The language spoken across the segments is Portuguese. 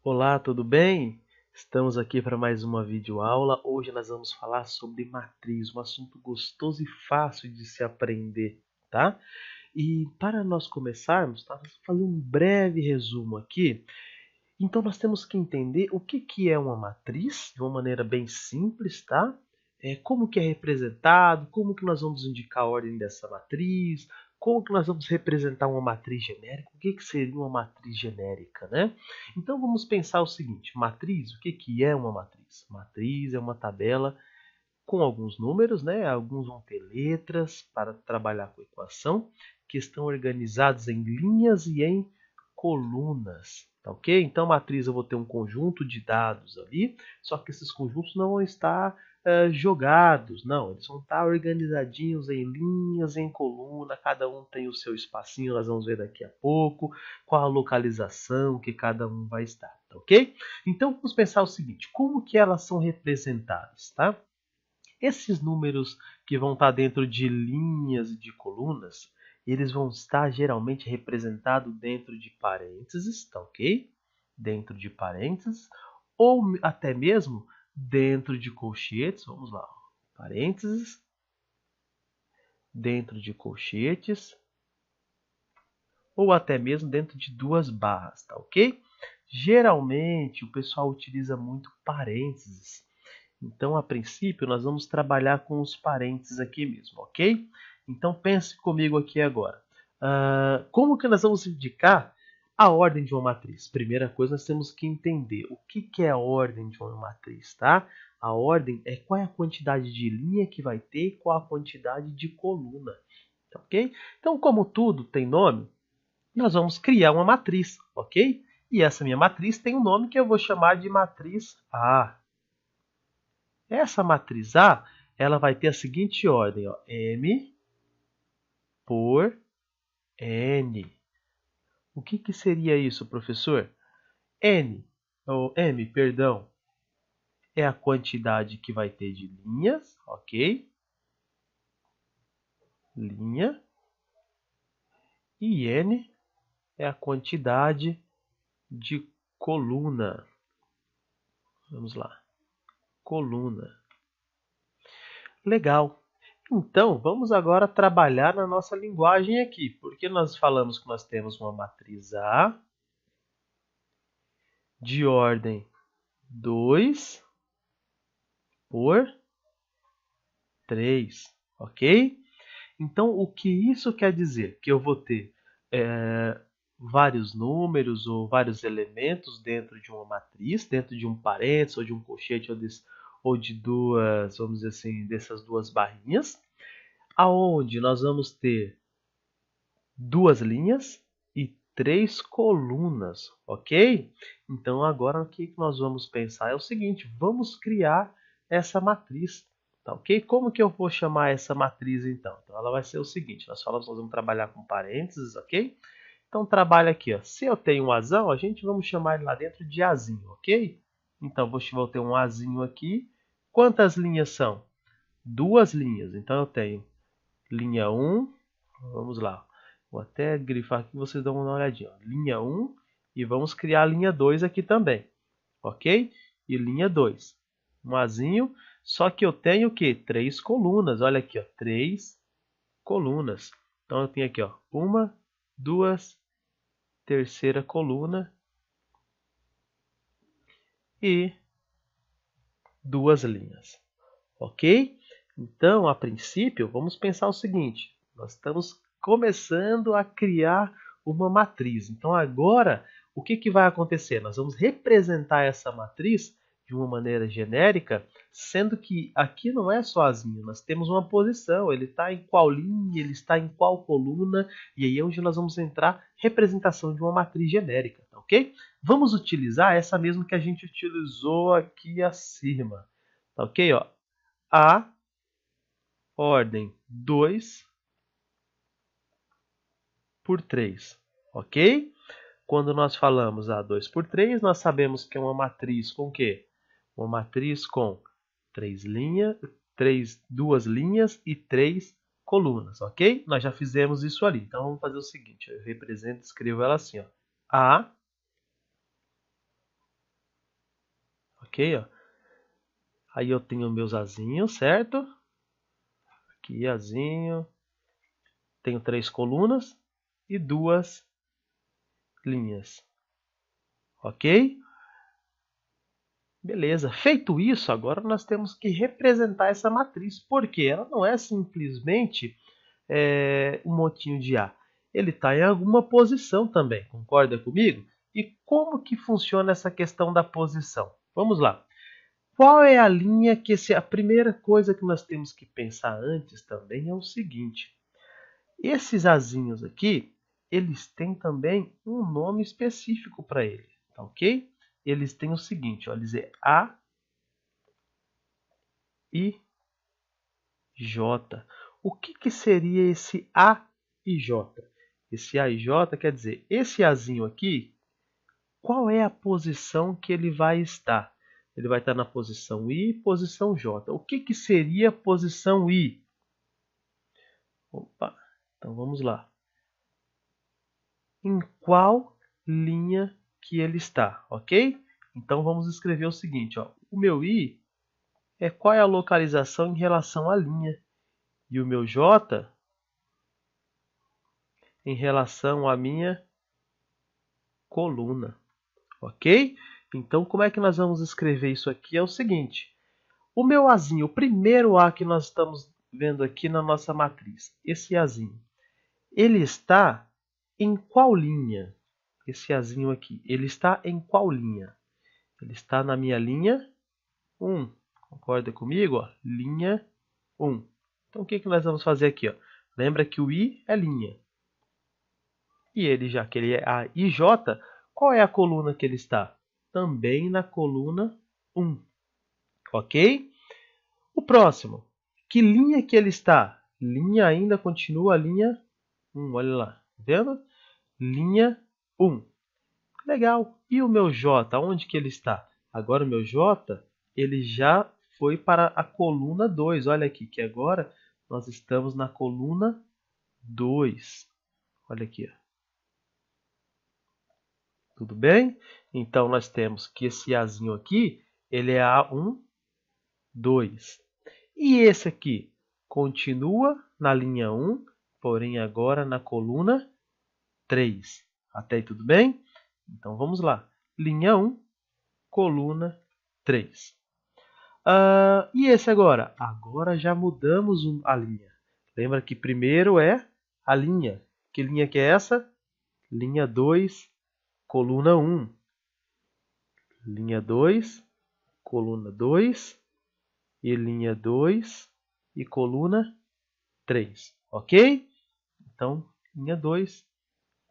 Olá, tudo bem? Estamos aqui para mais uma videoaula. Hoje nós vamos falar sobre matriz, um assunto gostoso e fácil de se aprender, tá? E para nós começarmos, tá? Vou fazer um breve resumo aqui. Então nós temos que entender o que é uma matriz, de uma maneira bem simples, tá? Como que é representado, como que nós vamos indicar a ordem dessa matriz, como que nós vamos representar uma matriz genérica, o que seria uma matriz genérica, né? Então vamos pensar o seguinte, matriz, o que é uma matriz? Matriz é uma tabela com alguns números, né? Alguns vão ter letras para trabalhar com equação, que estão organizados em linhas e em colunas, tá ok? Então, matriz eu vou ter um conjunto de dados ali, só que esses conjuntos não vão estar jogados, não, eles vão estar organizadinhos em linhas, em coluna, cada um tem o seu espacinho, nós vamos ver daqui a pouco, qual a localização que cada um vai estar, tá ok? Então, vamos pensar o seguinte, como que elas são representadas, tá? Esses números que vão estar dentro de linhas e de colunas, eles vão estar geralmente representados dentro de parênteses, tá ok? Dentro de parênteses, ou até mesmo dentro de colchetes, vamos lá, parênteses, dentro de colchetes, ou até mesmo dentro de duas barras, tá ok? Geralmente o pessoal utiliza muito parênteses. Então, a princípio, nós vamos trabalhar com os parênteses aqui mesmo, ok? Então, pense comigo aqui agora. Como que nós vamos indicar a ordem de uma matriz? Primeira coisa, nós temos que entender o que é a ordem de uma matriz, tá? A ordem é qual é a quantidade de linha que vai ter e qual a quantidade de coluna, tá ok? Então, como tudo tem nome, nós vamos criar uma matriz, ok? E essa minha matriz tem um nome que eu vou chamar de matriz A. Essa matriz A, ela vai ter a seguinte ordem, ó, M por N. O que seria isso, professor? N, ou M, perdão, é a quantidade que vai ter de linhas, ok? Linha. E N é a quantidade de coluna. Vamos lá, coluna. Legal. Então, vamos agora trabalhar na nossa linguagem aqui, porque nós falamos que nós temos uma matriz A de ordem 2 por 3, ok? Então, o que isso quer dizer? Que eu vou ter vários números ou vários elementos dentro de uma matriz, dentro de um parênteses ou de um colchete ou de duas, vamos dizer assim, dessas duas barrinhas, aonde nós vamos ter duas linhas e três colunas, ok? Então agora o que nós vamos pensar é o seguinte, vamos criar essa matriz, tá ok? Como que eu vou chamar essa matriz então? Então ela vai ser o seguinte, nós vamos trabalhar com parênteses, ok? Então trabalha aqui, ó. Se eu tenho um Azão, a gente vamos chamar ele lá dentro de Azinho, ok? Então vou ter um Azinho aqui. Quantas linhas são? Duas linhas. Então eu tenho linha 1, vamos lá. Vou até grifar aqui, vocês dão uma olhadinha. Linha 1 e vamos criar a linha 2 aqui também, ok? E linha 2, um azinho, só que eu tenho o que? Três colunas, olha aqui, ó, três colunas. Então eu tenho aqui, ó, uma, duas, terceira coluna e duas linhas, ok? Então, a princípio, vamos pensar o seguinte, nós estamos começando a criar uma matriz. Então, agora, o que vai acontecer? Nós vamos representar essa matriz de uma maneira genérica, sendo que aqui não é sozinho, nós temos uma posição, ele está em qual linha, ele está em qual coluna, e aí é onde nós vamos entrar representação de uma matriz genérica, tá ok? Vamos utilizar essa mesma que a gente utilizou aqui acima, tá ok? Ó, A ordem 2 por 3, ok? Quando nós falamos A2 por 3, nós sabemos que é uma matriz com o quê? Uma matriz com duas linhas e três colunas, ok? Nós já fizemos isso ali. Então vamos fazer o seguinte, eu represento, escrevo ela assim, ó. A ok? Ó. Aí eu tenho meus azinhos, certo? Aqui, azinho. Tenho 3 colunas e 2 linhas, ok? Beleza. Feito isso, agora nós temos que representar essa matriz, porque ela não é simplesmente um montinho de A. Ele está em alguma posição também, concorda comigo? E como que funciona essa questão da posição? Vamos lá. Qual é a linha que a primeira coisa que nós temos que pensar antes também é o seguinte. Esses azinhos aqui, eles têm também um nome específico para ele, tá ok? Eles têm o seguinte, ó, dizer A e J. O que seria esse A e J? Esse A e J quer dizer, esse Azinho aqui, qual é a posição que ele vai estar? Ele vai estar na posição I e posição J. O que seria a posição I? Opa, então vamos lá. Em qual linha que ele está, ok? Então vamos escrever o seguinte, ó. O meu I é qual é a localização em relação à linha. E o meu J em relação à minha coluna, ok? Então como é que nós vamos escrever isso aqui? É o seguinte, o meu Azinho, o primeiro A que nós estamos vendo aqui na nossa matriz, esse Azinho, ele está em qual linha? Esse Azinho aqui, ele está em qual linha? Ele está na minha linha 1. Concorda comigo? Ó? Linha 1. Então, o que nós vamos fazer aqui? Ó? Lembra que o I é linha. E ele, já que ele é A e J, qual é a coluna que ele está? Também na coluna 1. Ok? O próximo. Que linha que ele está? Linha ainda continua a linha 1. Olha lá. Tá vendo? Linha 1. Legal. E o meu J, onde que ele está? Agora o meu J, ele já foi para a coluna 2. Olha aqui, que agora nós estamos na coluna 2. Olha aqui. Ó. Tudo bem? Então nós temos que esse Azinho aqui, ele é A1, 2. E esse aqui continua na linha 1, porém agora na coluna 3. Até aí tudo bem? Então vamos lá. Linha 1, coluna 3. E esse agora? Agora já mudamos a linha. Lembra que primeiro é a linha. Que linha que é essa? Linha 2, coluna 1. Linha 2, coluna 2. E linha 2 e coluna 3. Ok? Então, linha 2,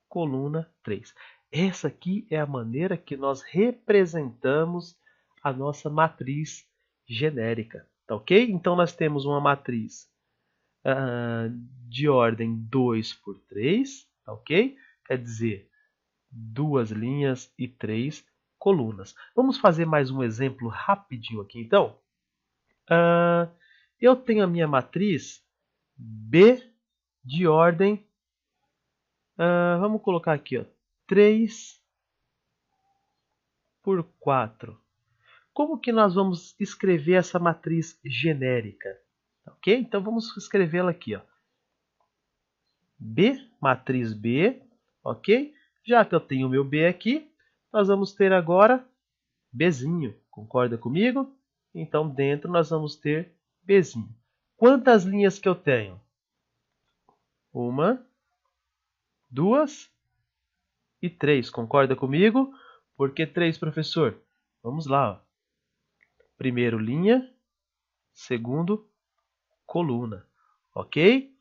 coluna 3. Essa aqui é a maneira que nós representamos a nossa matriz genérica, tá ok? Então nós temos uma matriz de ordem 2 por 3, tá ok? Quer dizer, 2 linhas e 3 colunas. Vamos fazer mais um exemplo rapidinho aqui, então. Eu tenho a minha matriz B de ordem, vamos colocar aqui, ó, 3 por 4. Como que nós vamos escrever essa matriz genérica? Ok? Então vamos escrevê-la aqui. Ó. B, matriz B. Ok? Já que eu tenho o meu B aqui, nós vamos ter agora Bzinho. Concorda comigo? Então dentro nós vamos ter Bzinho. Quantas linhas que eu tenho? 1, 2 e 3. Concorda comigo? Por que 3, professor? Vamos lá. Ó. Primeiro linha, segundo coluna, ok?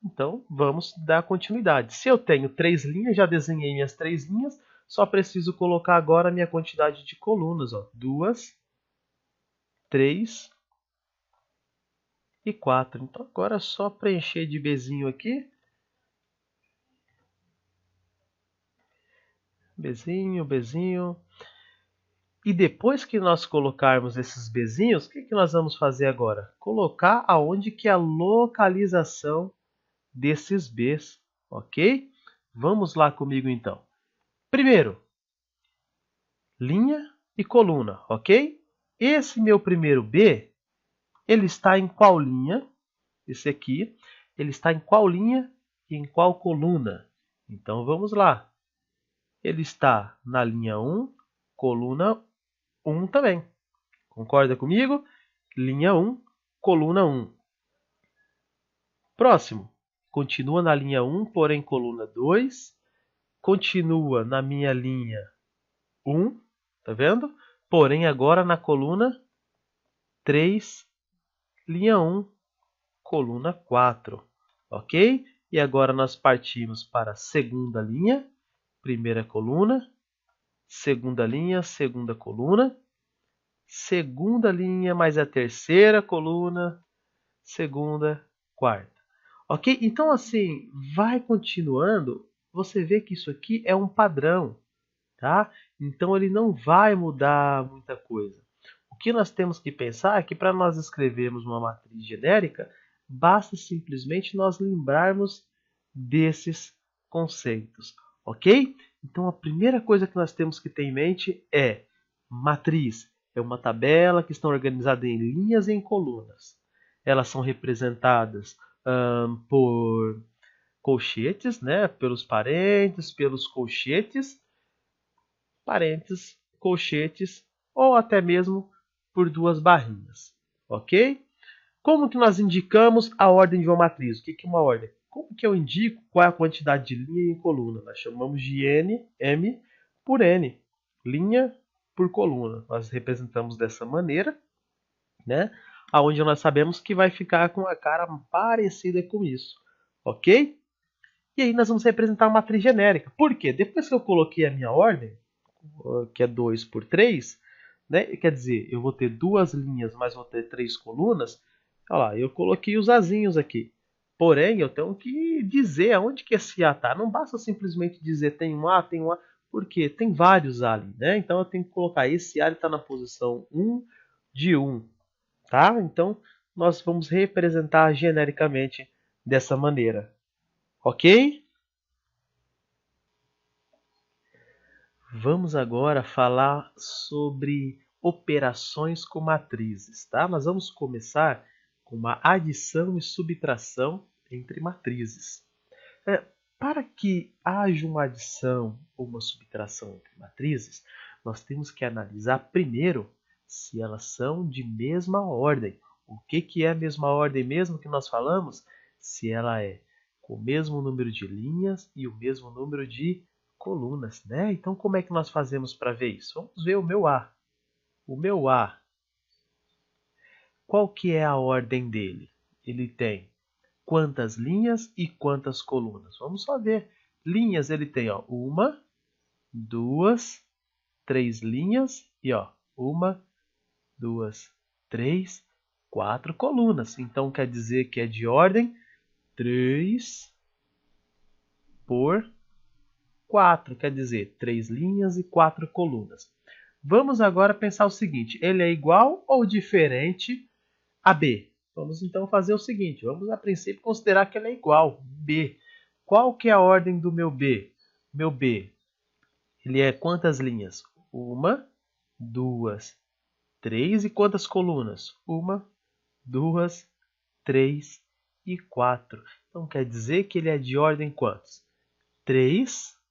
Então, vamos dar continuidade. Se eu tenho 3 linhas, já desenhei minhas 3 linhas, só preciso colocar agora a minha quantidade de colunas. 2, 3 e 4. Então, agora é só preencher de Bzinho aqui. Bzinho, Bzinho. E depois que nós colocarmos esses Bzinhos, o que nós vamos fazer agora? Colocar aonde que é a localização desses Bs, ok? Vamos lá comigo então. Primeiro, linha e coluna, ok? esse meu primeiro B, ele está em qual linha? Esse aqui, ele está em qual linha e em qual coluna? Então, vamos lá. Ele está na linha 1, coluna 1 também. Concorda comigo? Linha 1, coluna 1. Próximo. Continua na linha 1, porém coluna 2. Continua na minha linha 1, tá vendo? Porém agora na coluna 3, linha 1, coluna 4. Ok? E agora nós partimos para a segunda linha, primeira coluna, segunda linha, segunda coluna, segunda linha mais a terceira coluna, segunda, quarta. Ok? Então assim, vai continuando, você vê que isso aqui é um padrão, tá? Então ele não vai mudar muita coisa. O que nós temos que pensar é que para nós escrevermos uma matriz genérica, basta simplesmente nós lembrarmos desses conceitos, ok? Então a primeira coisa que nós temos que ter em mente é matriz. É uma tabela que está organizada em linhas e em colunas. Elas são representadas por colchetes, né? Pelos parênteses, pelos colchetes, colchetes, ou até mesmo por duas barrinhas, ok? Como que nós indicamos a ordem de uma matriz? O que é uma ordem? Como que eu indico qual é a quantidade de linha em coluna? Nós chamamos de N, M por N, linha por coluna. Nós representamos dessa maneira, né? Onde nós sabemos que vai ficar com a cara parecida com isso, ok? E aí nós vamos representar uma matriz genérica. Por quê? Depois que eu coloquei a minha ordem, que é 2 por 3, né? Quer dizer, eu vou ter duas linhas, mas vou ter três colunas. Olha lá, eu coloquei os azinhos aqui. Porém, eu tenho que dizer aonde que esse A está. Não basta simplesmente dizer tem um A, porque tem vários A ali, né? Então eu tenho que colocar esse A está na posição 1 de 1, tá? Então nós vamos representar genericamente dessa maneira, ok? Vamos agora falar sobre operações com matrizes, tá? Nós vamos começar com uma adição e subtração entre matrizes. Para que haja uma adição ou uma subtração entre matrizes, nós temos que analisar primeiro se elas são de mesma ordem. O que é a mesma ordem mesmo que nós falamos? Se ela é com o mesmo número de linhas e o mesmo número de colunas, né? Então, como é que nós fazemos para ver isso? Vamos ver o meu A. O meu A, qual que é a ordem dele? Ele tem quantas linhas e quantas colunas? Vamos só ver. Linhas ele tem, ó, uma, duas, três linhas e ó, uma, duas, três, quatro colunas. Então quer dizer que é de ordem 3 por 4, quer dizer, 3 linhas e 4 colunas. Vamos agora pensar o seguinte, ele é igual ou diferente a B? Vamos então fazer o seguinte, vamos a princípio considerar que ele é igual, B. Qual que é a ordem do meu B? Meu B, ele é quantas linhas? Uma, duas, três e quantas colunas? Uma, duas, três e quatro. Então quer dizer que ele é de ordem quantos? 3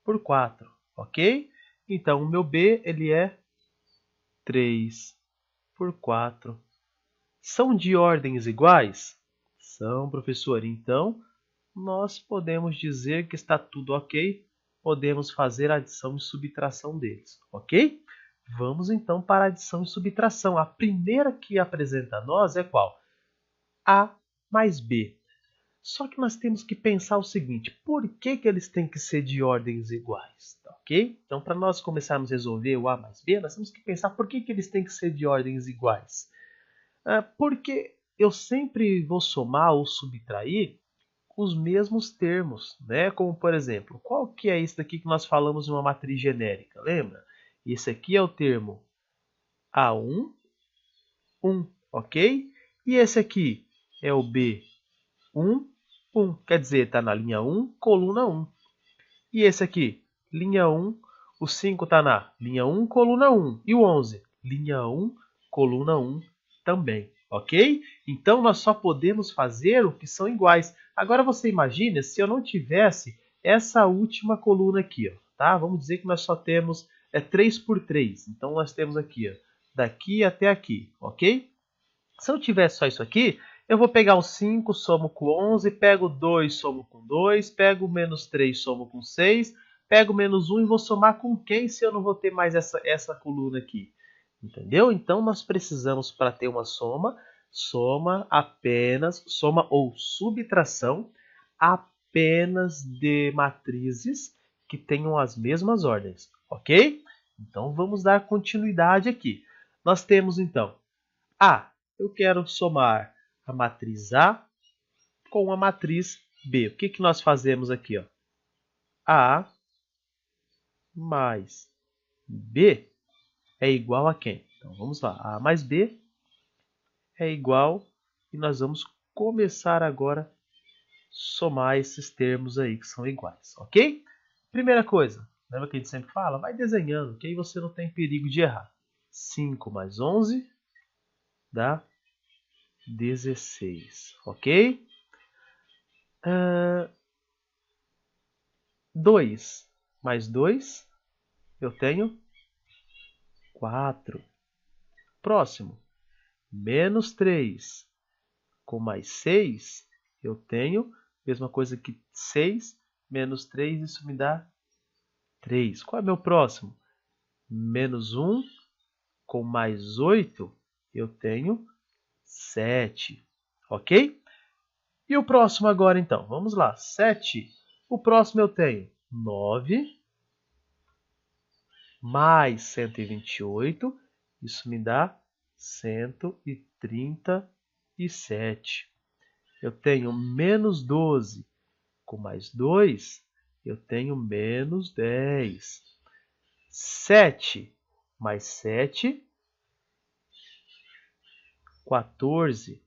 por 4, ok? Então o meu B ele é 3 por 4. São de ordens iguais? São, professor. Então nós podemos dizer que está tudo ok. Podemos fazer a adição e subtração deles, ok? Vamos então para a adição e subtração. A primeira que apresenta a nós é qual? A mais B. Só que nós temos que pensar o seguinte, por que eles têm que ser de ordens iguais? Tá, ok? Então, para nós começarmos a resolver o A mais B, nós temos que pensar por que eles têm que ser de ordens iguais. Porque eu sempre vou somar ou subtrair os mesmos termos, né? Como, por exemplo, qual que é isso daqui que nós falamos em uma matriz genérica? Lembra? Esse aqui é o termo A1, 1, ok? E esse aqui é o B1, 1. Quer dizer, está na linha 1, coluna 1. E esse aqui, linha 1, o 5 está na linha 1, coluna 1. E o 11? linha 1, coluna 1 também, ok? Então, nós só podemos fazer o que são iguais. Agora, você imagina se eu não tivesse essa última coluna aqui, ó, tá? Vamos dizer que nós só temos 3 por 3. Então, nós temos aqui, ó, daqui até aqui, ok? Se eu tivesse só isso aqui, eu vou pegar o 5, somo com 11, pego o 2, somo com 2, pego o menos 3, somo com 6, pego o menos 1 e vou somar com quem se eu não vou ter mais essa coluna aqui? Entendeu? Então, nós precisamos, para ter uma soma, soma ou subtração apenas de matrizes que tenham as mesmas ordens, ok? Então, vamos dar continuidade aqui. Nós temos, então, eu quero somar a matriz A com a matriz B. O que nós fazemos aqui? Ó? A mais B é igual a quem? Então, vamos lá. A mais B é igual, e nós vamos começar agora a somar esses termos aí que são iguais, ok? Primeira coisa, lembra que a gente sempre fala? Vai desenhando, que aí você não tem perigo de errar. 5 mais 11 dá 16, ok? 2 mais 2, eu tenho 4. Próximo, menos 3 com mais 6, eu tenho, mesma coisa que 6, menos 3, isso me dá 3. Qual é o meu próximo? Menos 1 com mais 8, eu tenho 7. Ok? E o próximo agora, então? Vamos lá. 7. O próximo eu tenho 9 mais 128. Isso me dá 137. Eu tenho menos 12 com mais 2. Eu tenho menos 10. 7 mais 7, 14.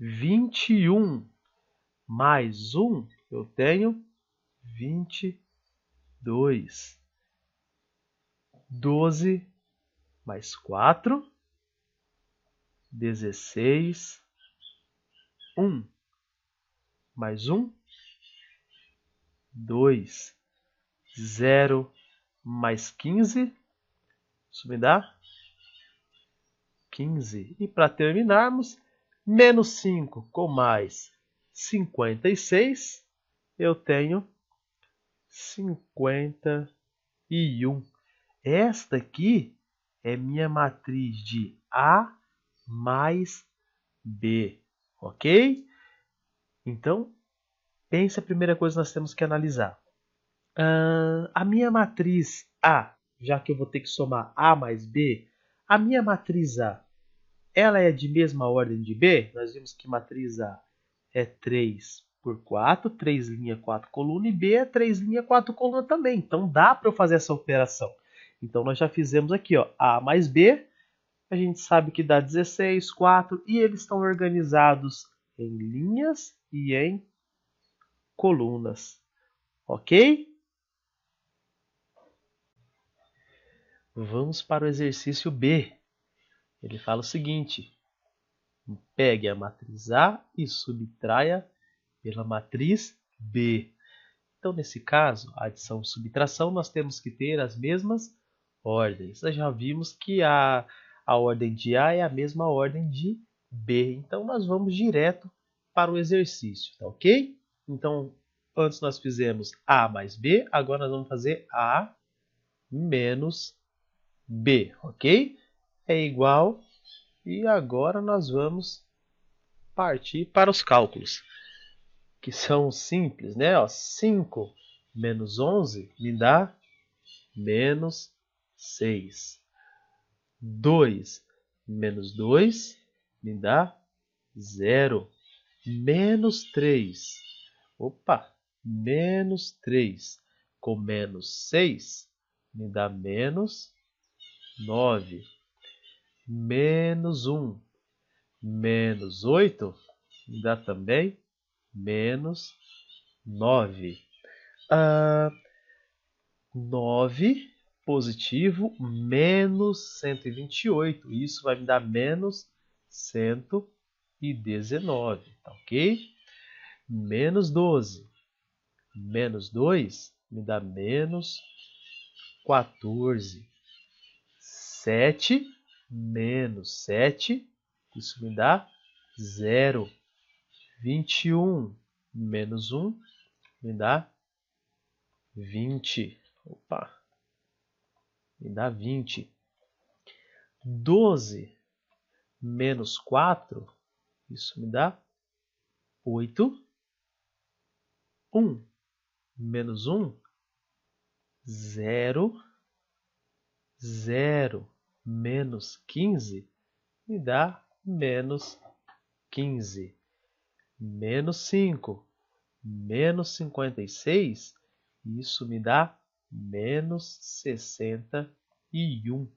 21 mais 1, eu tenho 22. 12 mais 4, 16. 1 mais 1, 2. 0 mais 15, isso me dá 15. E para terminarmos, menos 5 com mais 56, eu tenho 51. Esta aqui é minha matriz de A mais B, ok? Então, pense a primeira coisa que nós temos que analisar. A minha matriz A, já que eu vou ter que somar A mais B, a minha matriz A, ela é de mesma ordem de B? Nós vimos que matriz A é 3 por 4, 3 linha, 4 coluna, e B é 3 linha, 4 coluna também. Então, dá para eu fazer essa operação. Então, nós já fizemos aqui, ó, A mais B, a gente sabe que dá 16, 4, e eles estão organizados em linhas e em colunas, ok? Vamos para o exercício B. Ele fala o seguinte: pegue a matriz A e subtraia pela matriz B. Então, nesse caso, adição e subtração, nós temos que ter as mesmas ordens. Nós já vimos que a ordem de A é a mesma ordem de B. Então, nós vamos direto para o exercício, tá ok? Então, antes nós fizemos A mais B, agora nós vamos fazer A menos B, ok? É igual, e agora nós vamos partir para os cálculos, que são simples, né? 5 menos 11 me dá menos 6. 2 menos 2 me dá 0. Menos 3. Menos 3 com menos 6 me dá menos 9. Menos 1 menos 8 me dá também menos 9. 9 positivo menos 128. Isso vai me dar menos 119, tá ok? Menos 12. Menos 2 me dá menos 14. 7 menos 7, isso me dá 0. 21 menos 1 me dá 20. Opa, me dá 20. 12 menos 4, isso me dá 8. 1 menos 1, 0. 0 menos 15 me dá menos 15. Menos 5 menos 56, isso me dá menos 61.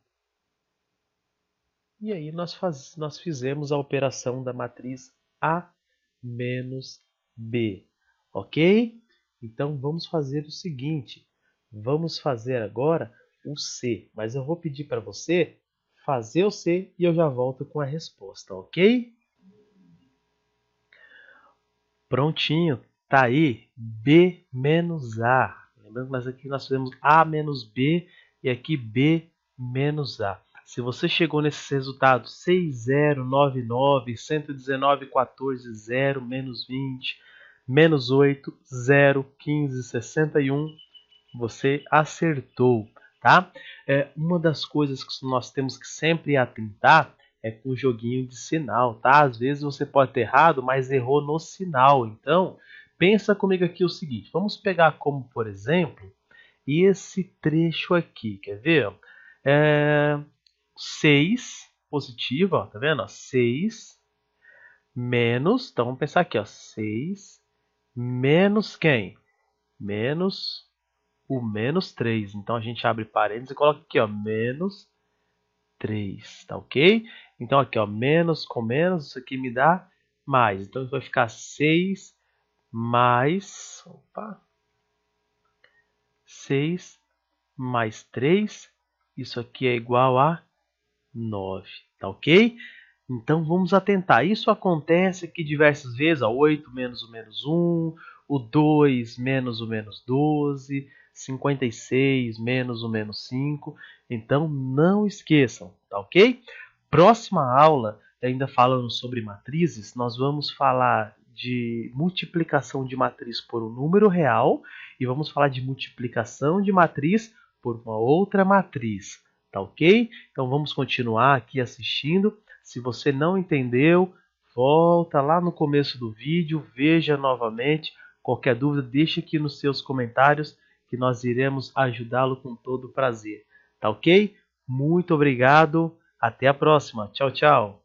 E aí nós fizemos a operação da matriz A menos B, ok? Então vamos fazer o seguinte, vamos fazer agora o C, mas eu vou pedir para você fazer o C e eu já volto com a resposta, ok? Prontinho, tá aí, B menos A. Lembrando que aqui nós fizemos A menos B e aqui B menos A. Se você chegou nesses resultados 6099, 119, 14, 0, menos 20, menos 8, 0, 15, 61, você acertou, tá? Uma das coisas que nós temos que sempre atentar é com o joguinho de sinal, tá? Às vezes você pode ter errado, mas errou no sinal. Então, pensa comigo aqui o seguinte. Vamos pegar como, por exemplo, esse trecho aqui. Quer ver? 6 positivo, ó, tá vendo? 6 menos, então vamos pensar aqui, ó, 6 menos quem? Menos o menos 3. Então a gente abre parênteses e coloca aqui, ó, menos 3, tá ok? Então aqui, ó, menos com menos, isso aqui me dá mais. Então vai ficar 6 mais, 6 mais 3, isso aqui é igual a 9, tá ok? Então vamos atentar, isso acontece aqui diversas vezes, ó, 8 menos o menos 1, o 2 menos o menos 12, 56 menos o menos 5, então não esqueçam, tá ok? Próxima aula, ainda falando sobre matrizes, nós vamos falar de multiplicação de matriz por um número real e vamos falar de multiplicação de matriz por uma outra matriz, tá ok? Então vamos continuar aqui assistindo. Se você não entendeu, volta lá no começo do vídeo, veja novamente. Qualquer dúvida, deixe aqui nos seus comentários que nós iremos ajudá-lo com todo prazer. Tá ok? Muito obrigado. Até a próxima. Tchau, tchau.